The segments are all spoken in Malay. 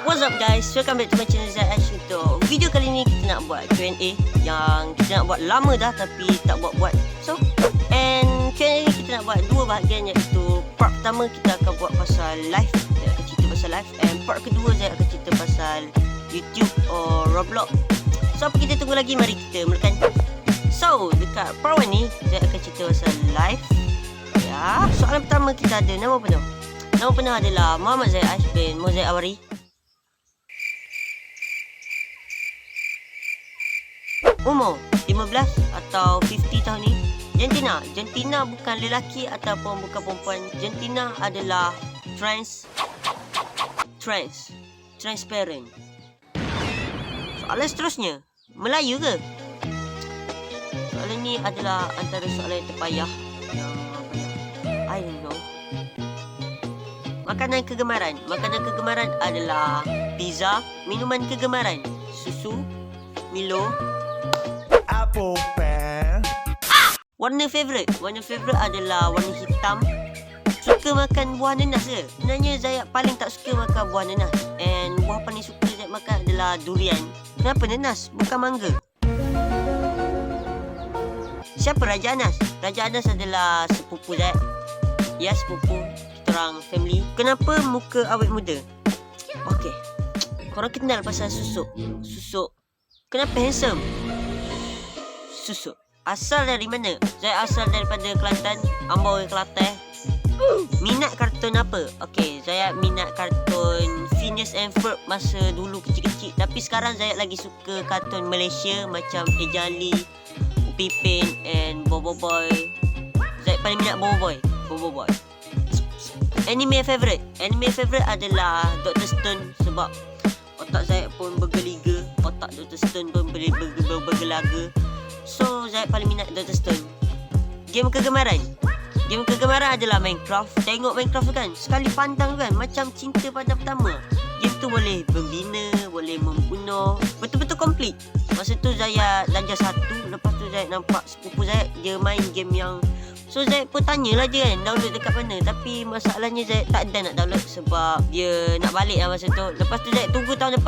What's up guys, welcome back to my channel Zai Ash. Untuk video kali ni kita nak buat Q&A yang kita nak buat lama dah tapi tak buat-buat. So, and Q&A ni kita nak buat dua bahagian, iaitu part pertama kita akan buat pasal live, saya akan cerita pasal live, and part kedua saya akan cerita pasal YouTube or Roblox. So, apa kita tunggu lagi, mari kita mulakan. So, dekat part 1 ni saya akan cerita pasal live. Ya, soalan pertama kita ada nama penuh. Nama penuh adalah Muhammad Zai Ash bin Mozaik Awari. Umur 15 atau 50 tahun ni. Jantina bukan lelaki ataupun bukan perempuan. Jantina adalah transparent. Soalan seterusnya, Melayu ke? Soalan ni adalah antara soalan yang terpayah, yang I don't know. Makanan kegemaran adalah pizza. Minuman kegemaran, susu, Milo. Apple pen. Warna favourite adalah warna hitam. Suka makan buah nanas ke? Sebenarnya saya paling tak suka makan buah nanas. And buah paling suka saya makan adalah durian. Kenapa nanas bukan mangga? Siapa Raja Anas? Raja Anas adalah sepupu saya. Ya, sepupu. Kita orang family. Kenapa muka awet muda? Okey, korang kenal pasal Susuk. Kenapa handsome? Susuk. Asal dari mana? Saya asal daripada Kelantan, Ambau Kelantan. Minat kartun apa? Okey, saya minat kartun Phineas and Ferb masa dulu kecil-kecil. Tapi sekarang saya lagi suka kartun Malaysia macam Ejali, Pipin and Bobo Boy. Saya paling minat Bobo Boy. Anime favourite adalah Dr. Stone, sebab otak saya pun bergeliga. Otak Dr. Stone pun boleh bergelaga. So, saya paling minat Dr. Stone. Game kegemaran adalah Minecraft. Tengok Minecraft tu kan, sekali pandang kan, macam cinta pada pertama. Game tu boleh membina, boleh membunuh, betul-betul komplit. Masa tu saya darjah 1. Lepas tu saya nampak sepupu saya, dia main game yang, so saya pun tanyalah dia kan, download dekat mana. Tapi masalahnya saya tak ada nak download sebab dia nak balik lah masa tu. Lepas tu saya tunggu tahun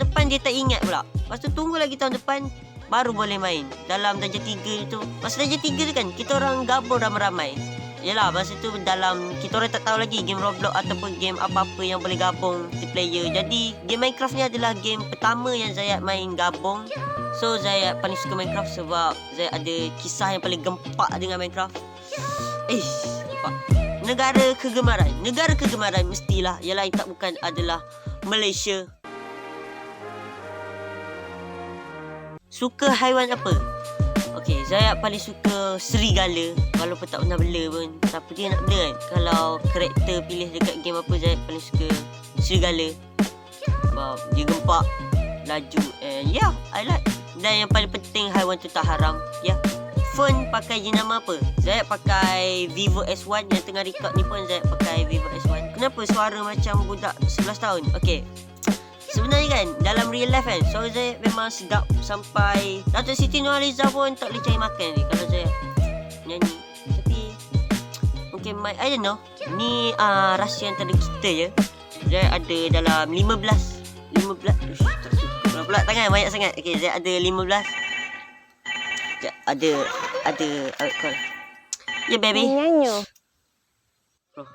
depan dia tak ingat pula. Lepas tu tunggu lagi tahun depan baru boleh main. Dalam darjah 3 tu, masa darjah 3 tu kan, kita orang gabung ramai-ramai. Yalah, masa tu dalam, kita orang tak tahu lagi game Roblox ataupun game apa-apa yang boleh gabung multiplayer. Jadi game Minecraft ni adalah game pertama yang saya main gabung. So saya paling suka Minecraft sebab saya ada kisah yang paling gempak dengan Minecraft. Gempak. Negara kegemaran mestilah, ialah tak bukan adalah Malaysia. Suka haiwan apa? Okey, saya paling suka serigala. Walaupun tak pernah bela pun, siapa dia nak bela kan? Kalau karakter pilih dekat game apa, saya paling suka serigala. Sebab dia gempak, laju, and yeah, I like. Dan yang paling penting, haiwan tu tak haram. Ya. Phone pakai jenama apa? Saya pakai Vivo S1. Yang tengah record ni pun saya pakai Vivo S1. Kenapa suara macam budak 11 tahun? Okey, sebenarnya kan, dalam real life kan, suara saya memang sedap sampai Datuk Siti Nurhaliza pun tak boleh cari makan ni kalau saya nyanyi. Tapi mungkin I don't know. Ni rahsia antara kita je. Saya ada dalam 15. Pula tangan banyak sangat. Okey, saya ada 15. Ada call. Ya, baby. Nyanyi. Oh.